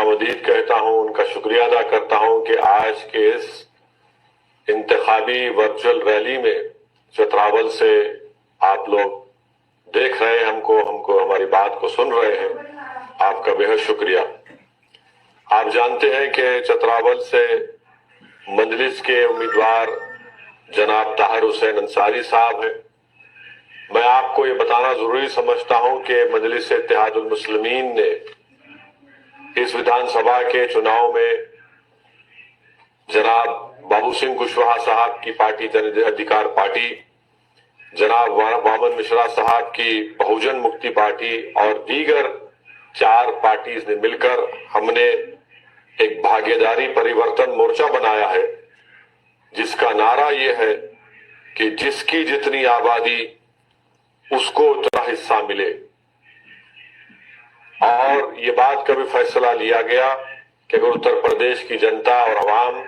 खुशामदीद कहता हूं, उनका शुक्रिया अदा करता हूं कि आज के इस इंतखाबी वर्चुअल रैली में चतरावल से आप लोग देख रहे हैं, हमको हमारी बात को सुन रहे हैं। आपका बेहद शुक्रिया। आप जानते हैं कि चतरावल से मजलिस के उम्मीदवार जनाब ताहिर हुसैन अंसारी साहब हैं। मैं आपको ये बताना जरूरी समझता हूं कि मजलिस इत्तेहादुल मुस्लिमीन ने इस विधानसभा के चुनाव में जनाब बाबू सिंह कुशवाहा साहब की पार्टी जन अधिकार पार्टी, जनाब वामन मिश्रा साहब की बहुजन मुक्ति पार्टी और दीगर 4 पार्टीज ने मिलकर हमने एक भागीदारी परिवर्तन मोर्चा बनाया है, जिसका नारा ये है कि जिसकी जितनी आबादी उसको उतना हिस्सा मिले। और ये बात का भी फैसला लिया गया कि अगर उत्तर प्रदेश की जनता और आवाम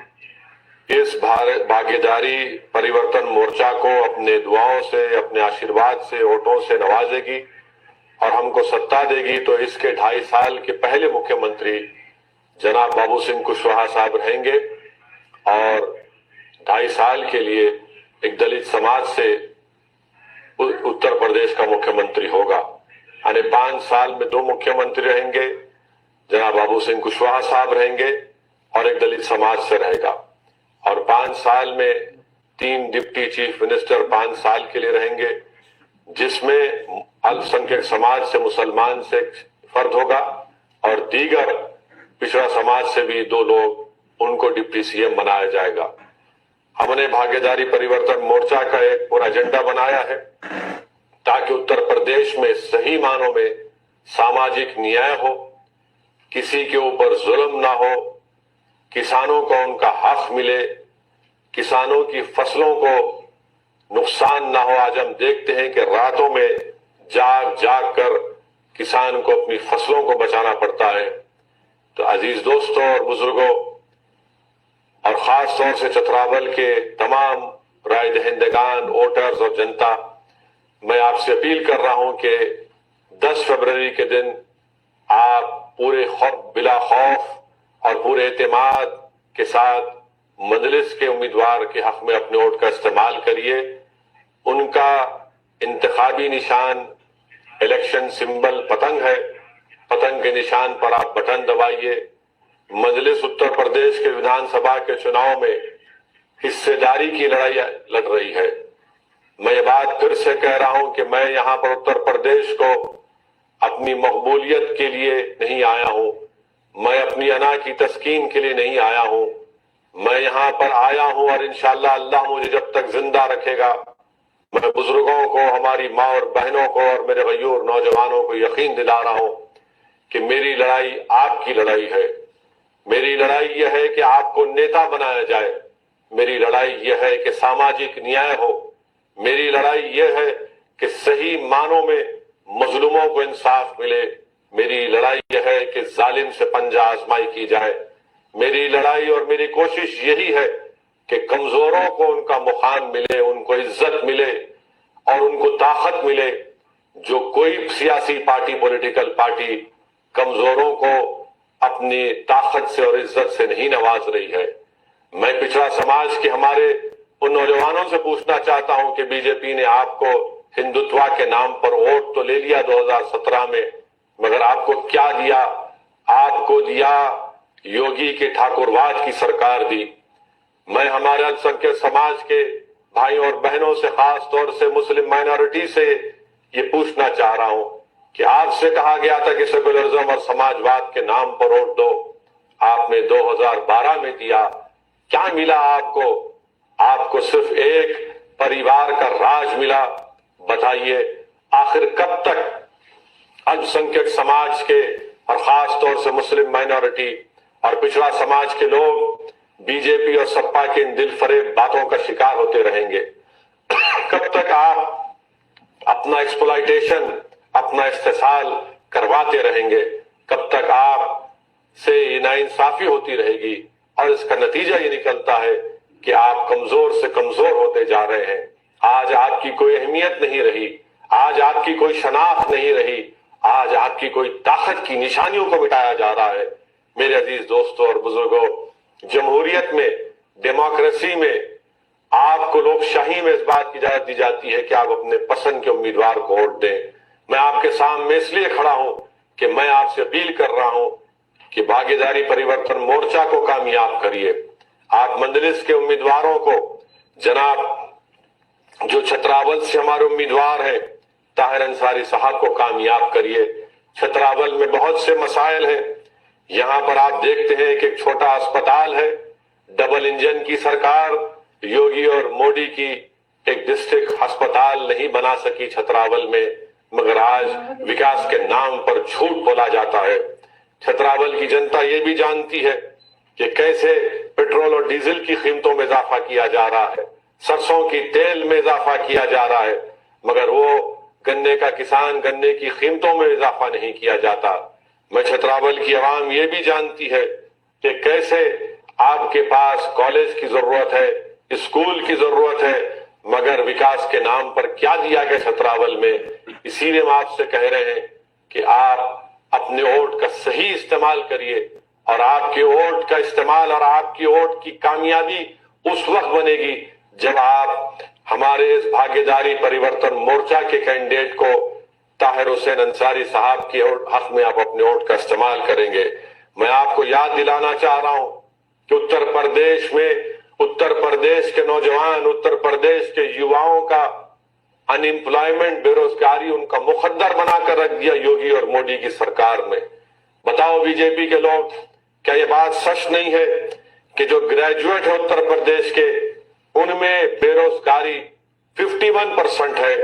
इस भागीदारी परिवर्तन मोर्चा को अपने दुआओं से, अपने आशीर्वाद से, वोटों से नवाजेगी और हमको सत्ता देगी, तो इसके 2.5 साल के पहले मुख्यमंत्री जनाब बाबू सिंह कुशवाहा साहब रहेंगे और 2.5 साल के लिए एक दलित समाज से उत्तर प्रदेश का मुख्यमंत्री होगा। यानी 5 साल में 2 मुख्यमंत्री रहेंगे, जनाब बाबू सिंह कुशवाहा साहब रहेंगे और एक दलित समाज से रहेगा। और 5 साल में 3 डिप्टी चीफ मिनिस्टर 5 साल के लिए रहेंगे, जिसमें अल्पसंख्यक समाज से मुसलमान से एक फर्द होगा और दीगर पिछड़ा समाज से भी 2 लोग, उनको डिप्टी सीएम बनाया जाएगा। हमने भागीदारी परिवर्तन मोर्चा का एक पूरा एजेंडा बनाया है ताकि उत्तर प्रदेश में सही मानों में सामाजिक न्याय हो, किसी के ऊपर जुल्म ना हो, किसानों को उनका हक मिले, किसानों की फसलों को नुकसान ना हो। आज हम देखते हैं कि रातों में जाग जाग कर किसान को अपनी फसलों को बचाना पड़ता है। तो अजीज दोस्तों और बुजुर्गों, और खास तौर से चतरावल के तमाम राय दहिंदगान, वोटर्स और जनता, मैं आपसे अपील कर रहा हूं कि 10 फरवरी के दिन आप पूरे बिला खौफ और पूरे एतमाद के साथ मजलिस के उम्मीदवार के हक में अपने वोट का इस्तेमाल करिए। उनका इंतखाबी निशान, इलेक्शन सिंबल पतंग है। पतंग के निशान पर आप बटन दबाइए। मजलिस उत्तर प्रदेश के विधानसभा के चुनाव में हिस्सेदारी की लड़ाई लड़ रही है। मैं ये बात फिर से कह रहा हूं कि मैं यहां पर उत्तर प्रदेश को अपनी मकबूलियत के लिए नहीं आया हूं, मैं अपनी अना की तस्कीन के लिए नहीं आया हूं। मैं यहां पर आया हूं और इंशाअल्लाह अल्लाह मुझे जब तक जिंदा रखेगा, मैं बुजुर्गों को, हमारी माँ और बहनों को और मेरे गयूर नौजवानों को यकीन दिला रहा हूं कि मेरी लड़ाई आपकी लड़ाई है। मेरी लड़ाई यह है कि आपको नेता बनाया जाए। मेरी लड़ाई यह है कि सामाजिक न्याय हो। मेरी लड़ाई यह है कि सही मानों में मजलूमों को इंसाफ मिले। मेरी लड़ाई यह है कि जालिम से पंजा आजमाई की जाए। मेरी लड़ाई और मेरी कोशिश यही है कि कमजोरों को उनका मुकाम मिले, उनको इज्जत मिले और उनको ताकत मिले। जो कोई सियासी पार्टी, पॉलिटिकल पार्टी कमजोरों को अपनी ताकत से और इज्जत से नहीं नवाज रही है। मैं पिछड़ा समाज के हमारे उन नौजवानों से पूछना चाहता हूं कि बीजेपी ने आपको हिंदुत्व के नाम पर वोट तो ले लिया 2017 में, मगर आपको क्या दिया? आपको दिया योगी के ठाकुरवाद की सरकार दी। मैं हमारे अल्पसंख्यक समाज के भाइयों और बहनों से, खास तौर से मुस्लिम माइनॉरिटी से ये पूछना चाह रहा हूं कि आपसे कहा गया था कि सेकुलरिज्म और समाजवाद के नाम पर वोट दो, आपने 2012 में दिया। क्या मिला आपको? आपको सिर्फ एक परिवार का राज मिला। बताइए आखिर कब तक अल्पसंख्यक समाज के और खास तौर से मुस्लिम माइनॉरिटी और पिछड़ा समाज के लोग बीजेपी और सपा के इन दिल फरेब बातों का शिकार होते रहेंगे? कब तक आप अपना एक्सप्लॉयटेशन, अपना इस्तेसाल करवाते रहेंगे? कब तक आप से नाइंसाफी होती रहेगी? और इसका नतीजा ये निकलता है कि आप कमजोर से कमजोर होते जा रहे हैं। आज आपकी कोई अहमियत नहीं रही, आज आपकी कोई शनाख्त नहीं रही, आज आपकी कोई ताकत की निशानियों को मिटाया जा रहा है। मेरे अजीज दोस्तों और बुजुर्गों, जमहूरियत में, डेमोक्रेसी में आपको लोकशाही में इस बात की इजाजत दी जाती है कि आप अपने पसंद के उम्मीदवार को वोट दें। मैं आपके सामने इसलिए खड़ा हूं कि मैं आपसे अपील कर रहा हूं कि भागीदारी परिवर्तन मोर्चा को कामयाब करिए। आप मंजलिस के उम्मीदवारों को, जनाब जो छतरावल से हमारे उम्मीदवार हैं ताहिर अंसारी साहब को कामयाब करिए। छतरावल में बहुत से मसाइल हैं। यहां पर आप देखते हैं कि एक छोटा अस्पताल है, डबल इंजन की सरकार योगी और मोदी की एक डिस्ट्रिक्ट अस्पताल नहीं बना सकी छतरावल में, मगर आज विकास के नाम पर झूठ बोला जाता है। छतरावल की जनता ये भी जानती है कि कैसे पेट्रोल और डीजल की कीमतों में इजाफा किया जा रहा है, सरसों की तेल में इजाफा किया जा रहा है, मगर वो गन्ने का किसान गन्ने की कीमतों में इजाफा नहीं किया जाता। मैं छतरावल की आवाम ये भी जानती है कि कैसे आपके पास कॉलेज की जरूरत है, स्कूल की जरूरत है, मगर विकास के नाम पर क्या दिया गया छतरावल में। इसीलिए हम आपसे कह रहे हैं कि आप अपने वोट का सही इस्तेमाल करिए, और आपके वोट का इस्तेमाल और आपकी वोट की कामयाबी उस वक्त बनेगी जब आप हमारे इस भागीदारी परिवर्तन मोर्चा के कैंडिडेट को ताहिर हुसैन अंसारी साहब के हक में आप अपने वोट का इस्तेमाल करेंगे। मैं आपको याद दिलाना चाह रहा हूं कि उत्तर प्रदेश के नौजवान, उत्तर प्रदेश के युवाओं का अनएम्प्लॉयमेंट, बेरोजगारी उनका मुकद्दर बनाकर रख दिया योगी और मोदी की सरकार में। बताओ बीजेपी के लोग, क्या ये बात सच नहीं है कि जो ग्रेजुएट है उत्तर प्रदेश के, उनमें बेरोजगारी 51% है,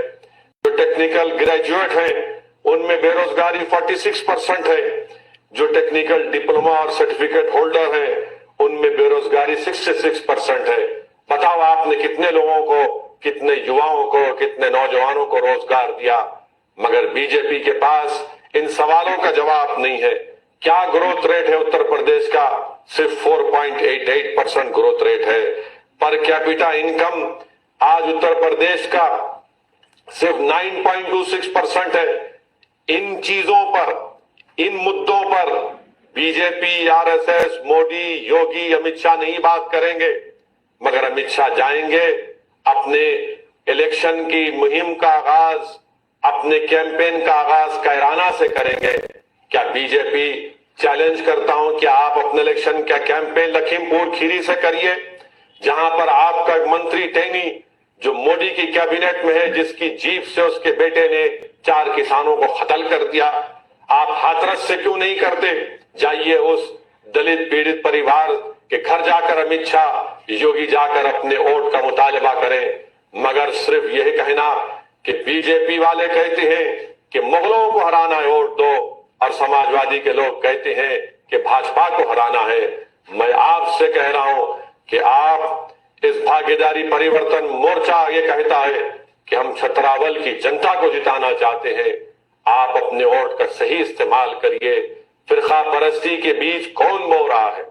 जो टेक्निकल ग्रेजुएट हैं उनमें बेरोजगारी 46% है, जो टेक्निकल डिप्लोमा और सर्टिफिकेट होल्डर हैं उनमें बेरोजगारी 66% है। बताओ आपने कितने लोगों को, कितने युवाओं को, कितने नौजवानों को रोजगार दिया, मगर बीजेपी के पास इन सवालों का जवाब नहीं है। क्या ग्रोथ रेट है उत्तर प्रदेश का? सिर्फ 4.88% ग्रोथ रेट है। पर कैपिटा इनकम आज उत्तर प्रदेश का सिर्फ 9.26% है। इन चीजों पर, इन मुद्दों पर बीजेपी, आरएसएस, मोदी, योगी, अमित शाह नहीं बात करेंगे, मगर अमित शाह जाएंगे अपने इलेक्शन की मुहिम का आगाज, अपने कैंपेन का आगाज कैराना से करेंगे। क्या बीजेपी, चैलेंज करता हूं कि आप अपने इलेक्शन का कैंपेन लखीमपुर खीरी से करिए, जहां पर आपका मंत्री टेनी जो मोदी की कैबिनेट में है, जिसकी जीप से उसके बेटे ने 4 किसानों को कत्ल कर दिया। आप हाथरस से क्यों नहीं करते? जाइए उस दलित पीड़ित परिवार के घर जाकर अमित शाह, योगी जाकर अपने वोट का मुतालबा करें, मगर सिर्फ यही कहना कि बीजेपी वाले कहते हैं कि मुगलों को हराना है वोट दो, और समाजवादी के लोग कहते हैं कि भाजपा को हराना है। मैं आपसे कह रहा हूं कि आप इस भागीदारी परिवर्तन मोर्चा ये कहता है कि हम छतरावल की जनता को जिताना चाहते हैं। आप अपने वोट का सही इस्तेमाल करिए। फिरका परस्ती के बीच कौन बो रहा है?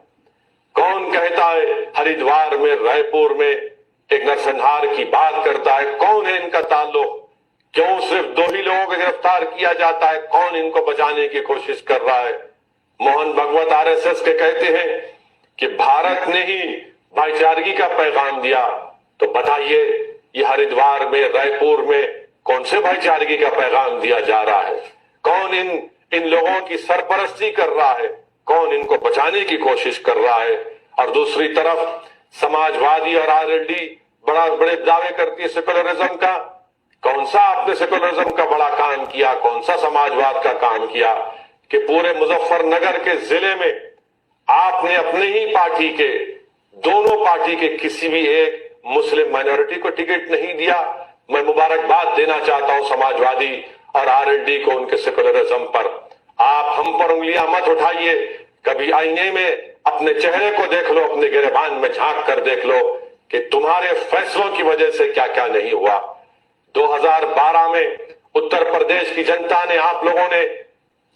कौन कहता है हरिद्वार में, रायपुर में एक नरसंहार की बात करता है? कौन है इनका ताल्लुक? क्यों सिर्फ 2 ही लोगों को गिरफ्तार किया जाता है? कौन इनको बचाने की कोशिश कर रहा है? मोहन भगवत आरएसएस के कहते हैं कि भारत ने ही भाईचारगी का पैगाम दिया, तो बताइए ये हरिद्वार में, रायपुर में कौन से भाईचारगी का पैगाम दिया जा रहा है? कौन इन लोगों की सरपरस्ती कर रहा है? कौन इनको बचाने की कोशिश कर रहा है? और दूसरी तरफ समाजवादी और आरएलडी बड़े दावे करती है सेकुलरिज्म का। कौन सा आपने सेकुलरिज्म का बड़ा काम किया? कौन सा समाजवाद का काम किया कि पूरे मुजफ्फरनगर के जिले में आपने अपने ही पार्टी के, दोनों पार्टी के किसी भी एक मुस्लिम माइनॉरिटी को टिकट नहीं दिया? मैं मुबारकबाद देना चाहता हूं समाजवादी और आरएलडी को उनके सेकुलरिज्म पर। आप हम पर उंगलियां मत उठाइए। कभी आईने में अपने चेहरे को देख लो, अपने गिरबान में झांक कर देख लो कि तुम्हारे फैसलों की वजह से क्या क्या नहीं हुआ। 2012 में उत्तर प्रदेश की जनता ने, आप लोगों ने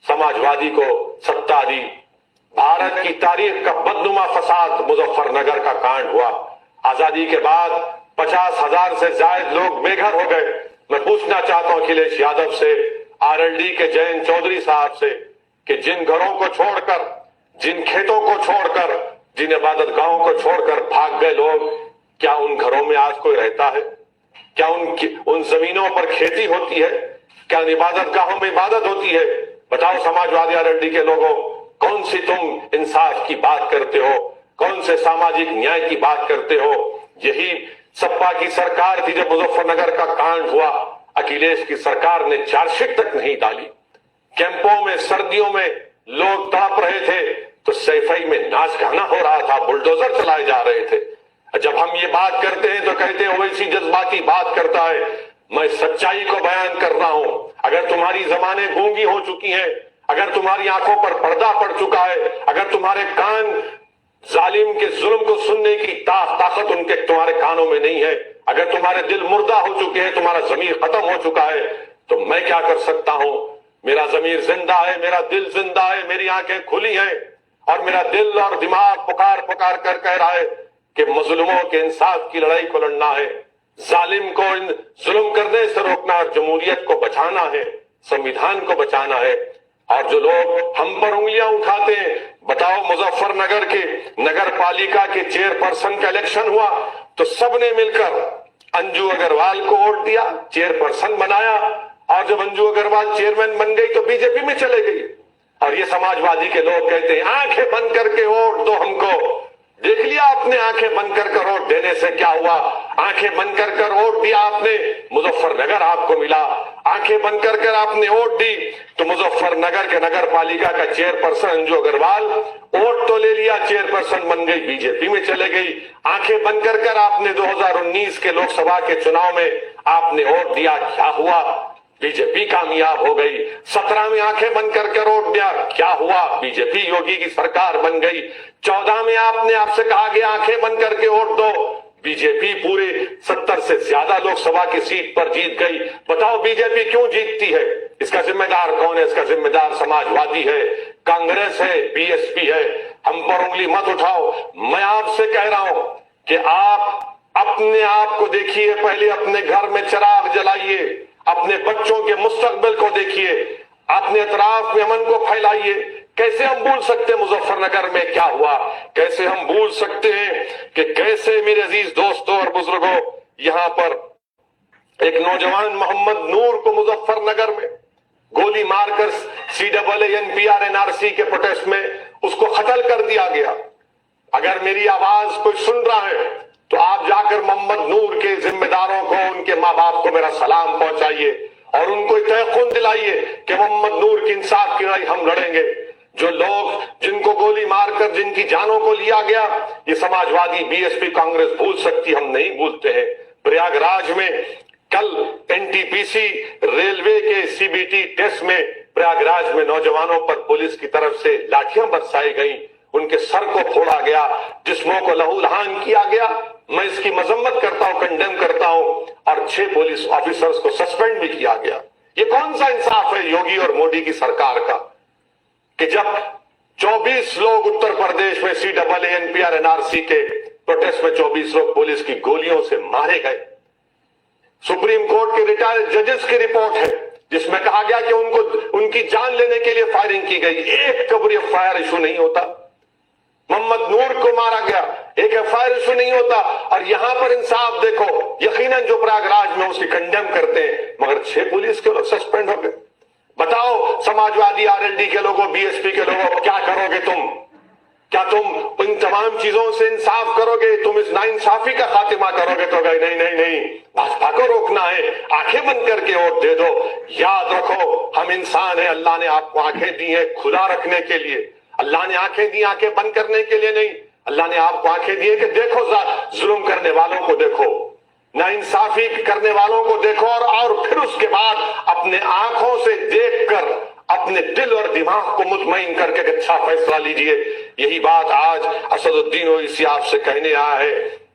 समाजवादी को सत्ता दी। भारत की तारीख का बदनुमा फसाद मुजफ्फरनगर का कांड हुआ। आजादी के बाद 50,000 से ज्यादा लोग बेघर हो गए। मैं पूछना चाहता हूं अखिलेश यादव से, आरएलडी के जयंत चौधरी साहब से, कि जिन घरों को छोड़कर, जिन खेतों को छोड़कर, जिन इबादत गाहों को छोड़कर भाग गए लोग, क्या उन घरों में आज कोई रहता है? क्या उन जमीनों पर खेती होती है? क्या उन इबादत गाहों में इबादत होती है? बताओ समाजवादी आरएलडी के लोगों, कौन सी तुम इंसाफ की बात करते हो? कौन से सामाजिक न्याय की बात करते हो? यही सपा की सरकार थी जब मुजफ्फरनगर का कांड हुआ, अखिलेश की सरकार ने चार्जशीट तक नहीं डाली। कैंपों में सर्दियों में लोग तड़प रहे थे तो सैफई में नाच गाना हो रहा था, बुलडोजर चलाए जा रहे थे। जब हम ये बात करते हैं तो कहते हैं ओवैसी जज्बाती बात करता है। मैं सच्चाई को बयान कर रहा हूं। अगर तुम्हारी जबानें गूंगी हो चुकी हैं, अगर तुम्हारी आंखों पर पर्दा पड़ चुका है, अगर तुम्हारे कान जालिम के जुल्म को सुनने की ताकत उनके तुम्हारे कानों में नहीं है, अगर तुम्हारे दिल मुर्दा हो चुके हैं, तुम्हारा जमीर खत्म हो चुका है, तो मैं क्या कर सकता हूं? मेरा जमीर जिंदा है, मेरा दिल जिंदा है, मेरी आंखें खुली हैं और मेरा दिल और दिमाग पुकार पुकार कर कह रहा है कि मजलूमों के इंसाफ की लड़ाई को लड़ना है, जालिम को इन जुल्म करने से रोकना और जमहूरियत को बचाना है, संविधान को बचाना है। और जो लोग हम पर उंगलियां उठाते हैं, बताओ मुजफ्फरनगर के नगर पालिका के चेयरपर्सन का इलेक्शन हुआ तो सबने मिलकर अंजू अग्रवाल को वोट दिया, चेयरपर्सन बनाया, और जब अंजू अग्रवाल चेयरमैन बन गई तो बीजेपी में चले गई। और ये समाजवादी के लोग कहते हैं आंखें बंद करके वोट दो हमको। देख लिया आपने आंखें बंद कर वोट देने से क्या हुआ? आंखें बंद कर वोट दिया आपने, मुजफ्फरनगर आपको मिला। आंखें बंद कर आपने वोट दी तो मुजफ्फरनगर के नगर पालिका का चेयरपर्सन अंजू अग्रवाल वोट तो ले लिया, चेयरपर्सन बन गई, बीजेपी में चले गई। आंखें बंद कर आपने 2019 के लोकसभा के चुनाव में आपने वोट दिया, क्या हुआ? बीजेपी कामयाब हो गई। 17 में आंखें बंद करके वोट दिया, क्या हुआ? बीजेपी योगी की सरकार बन गई। 14 में आपसे कहा गया आंखें बंद करके वोट दो, बीजेपी पूरे 70 से ज्यादा लोकसभा की सीट पर जीत गई। बताओ बीजेपी क्यों जीतती है? इसका जिम्मेदार कौन है? इसका जिम्मेदार समाजवादी है, कांग्रेस है, बीएसपी है। हम पर उंगली मत उठाओ। मैं आपसे कह रहा हूं कि आप अपने आप को देखिए, पहले अपने घर में चिराग जलाइए, अपने बच्चों के मुस्तकबिल को देखिए, अपने इतराफ में अमन को फैलाइए। कैसे हम भूल सकते हैं मुजफ्फरनगर में क्या हुआ? कैसे हम भूल सकते हैं कि कैसे मेरे अजीज दोस्तों और बुजुर्गों, यहां पर एक नौजवान मोहम्मद नूर को मुजफ्फरनगर में गोली मारकर CAA-NPR NRC के प्रोटेस्ट में उसको कत्ल कर दिया गया। अगर मेरी आवाज कोई सुन रहा है तो आप जाकर मोहम्मद नूर के जिम्मेदारों को, उनके माँ बाप को मेरा सलाम पहुंचाइए और उनको यकीन दिलाइए कि मोहम्मद नूर की इंसाफ की लड़ाई हम लड़ेंगे। जो लोग जिनको गोली मारकर जिनकी जानों को लिया गया, ये समाजवादी बीएसपी कांग्रेस भूल सकती, हम नहीं भूलते हैं। प्रयागराज में कल NTPC रेलवे के CBT टेस्ट में प्रयागराज में नौजवानों पर पुलिस की तरफ से लाठियां बरसाई गई, उनके सर को फोड़ा गया, जिस्मों को लहूलुहान किया गया। मैं इसकी मजम्मत करता हूं, कंडेम करता हूं, और 6 पुलिस ऑफिसर्स को सस्पेंड भी किया गया। ये कौन सा इंसाफ है योगी और मोदी की सरकार का कि जब 24 लोग उत्तर प्रदेश में CAA-NPR NRC के प्रोटेस्ट में 24 लोग पुलिस की गोलियों से मारे गए। सुप्रीम कोर्ट के रिटायर्ड जजेस की रिपोर्ट है जिसमें कहा गया कि उनकी जान लेने के लिए फायरिंग की गई। एक कभी FIR इशू नहीं होता। मोहम्मद नूर को मारा गया, एक FIR इशू नहीं होता। और यहां पर इंसाफ देखो, यकीनन जो प्रयागराज में उसकी कंडेम करते हैं, मगर 6 पुलिस के लोग सस्पेंड हो गए। बताओ समाजवादी RLD के लोगों, BSP के लोगों, क्या करोगे तुम? क्या तुम इन तमाम चीजों से इंसाफ करोगे? तुम इस नाइंसाफी का खात्मा करोगे? तो गए नहीं, भाजपा को रोकना है, आंखें बंद करके वोट दे दो। याद रखो, हम इंसान हैं, अल्लाह ने आपको आंखें दी हैं खुदा रखने के लिए। अल्लाह ने आंखें दी आंखें बंद करने के लिए नहीं। अल्लाह ने आपको आंखें दी है कि देखो, जुल्म करने वालों को देखो, नाइंसाफी करने वालों को देखो, और फिर उसके बाद अपने आंखों से देखकर अपने दिल और दिमाग को मुतमईन करके अच्छा फैसला लीजिए। यही बात आज असदुद्दीन ओवैसी आपसे कहने आया है।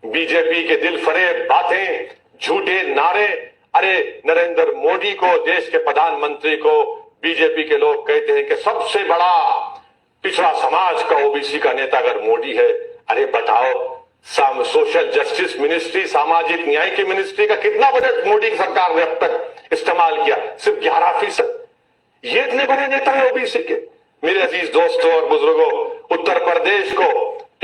बीजेपी के दिल फरेब बातें, झूठे नारे, अरे नरेंद्र मोदी को, देश के प्रधानमंत्री को बीजेपी के लोग कहते हैं कि सबसे बड़ा पिछड़ा समाज का OBC का नेता अगर मोदी है। अरे बताओ, सोशल जस्टिस मिनिस्ट्री, सामाजिक न्याय की मिनिस्ट्री का कितना बजट मोदी की सरकार ने अब तक इस्तेमाल किया? सिर्फ 11%। ये इतने बड़े नेता है OBC के। मेरे अजीज दोस्तों और बुजुर्गों, उत्तर प्रदेश को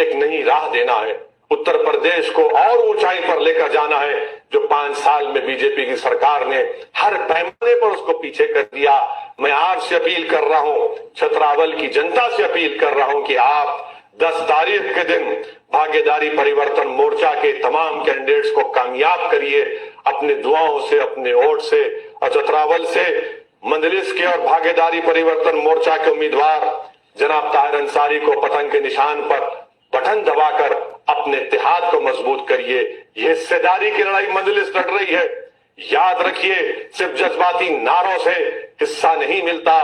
एक नई राह देना है, उत्तर प्रदेश को और ऊंचाई पर लेकर जाना है। जो 5 साल में बीजेपी की सरकार ने हर पैमाने पर उसको पीछे कर दिया। मैं आपसे अपील कर रहा हूं, छतरावल की जनता से अपील कर रहा हूं कि आप 10 तारीख के दिन भागीदारी परिवर्तन मोर्चा के तमाम कैंडिडेट्स को कामयाब करिए, अपने दुआओं से, अपने वोट से। और छतरावल से मंदलिस के और भागीदारी परिवर्तन मोर्चा के उम्मीदवार जनाब ताहिर अंसारी को पतंग के निशान पर बटन दबाकर अपने इत्तेहाद को मजबूत करिए। ये हिस्सेदारी की लड़ाई मंदलिस लड़ रही है। याद रखिए, सिर्फ जज्बाती नारों से हिस्सा नहीं मिलता,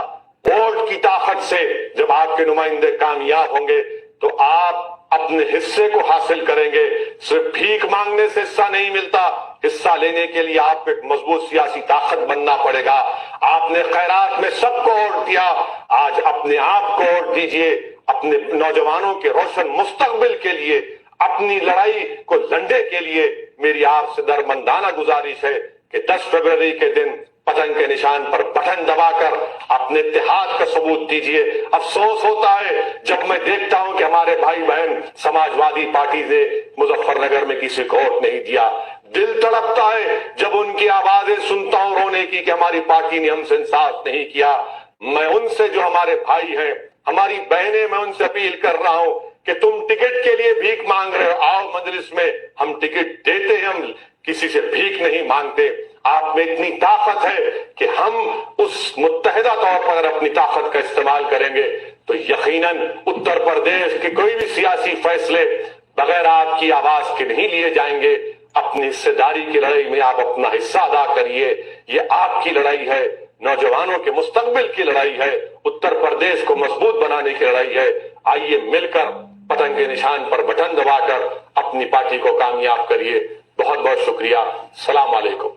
वोट की ताकत से जब आपके नुमाइंदे कामयाब होंगे तो आप अपने हिस्से को हासिल करेंगे। सिर्फ भीख मांगने से हिस्सा नहीं मिलता, हिस्सा लेने के लिए आपको एक मजबूत सियासी ताकत बनना पड़ेगा। आपने खैरात में सबको वोट दिया, आज अपने आप को वोट दीजिए। अपने नौजवानों के रोशन मुस्तकबिल के लिए, अपनी लड़ाई को लड़ने के लिए मेरी आपसे दरमंदाना गुजारिश है कि 10 फरवरी के दिन पतंग के निशान पर बटन दबाकर अपने इत्तेहाद का सबूत दीजिए। अफसोस होता है जब मैं देखता हूं कि हमारे भाई बहन समाजवादी पार्टी ने मुजफ्फरनगर में किसी को वोट नहीं दिया। दिल तड़पता है जब उनकी आवाजें सुनता हूं रोने की कि हमारी पार्टी ने हमसे इंसाफ नहीं किया। मैं उनसे, जो हमारे भाई हैं, हमारी बहनें, मैं उनसे अपील कर रहा हूं कि तुम टिकट के लिए भीख मांग रहे हो, आओ मजलिस में, हम टिकट देते हैं, हम किसी से भीख नहीं मांगते। आप में इतनी ताकत है कि हम उस मुत्तहिदा तौर पर अपनी ताकत का इस्तेमाल करेंगे तो यकीनन उत्तर प्रदेश के कोई भी सियासी फैसले बगैर आपकी आवाज के नहीं लिए जाएंगे। अपनी हिस्सेदारी की लड़ाई में आप अपना हिस्सा अदा करिए। ये आपकी लड़ाई है, नौजवानों के मुस्तकबिल की लड़ाई है, उत्तर प्रदेश को मजबूत बनाने की लड़ाई है। आइए मिलकर पतंग के निशान पर बटन दबाकर अपनी पार्टी को कामयाब करिए। बहुत बहुत शुक्रिया। सलाम अलैकुम।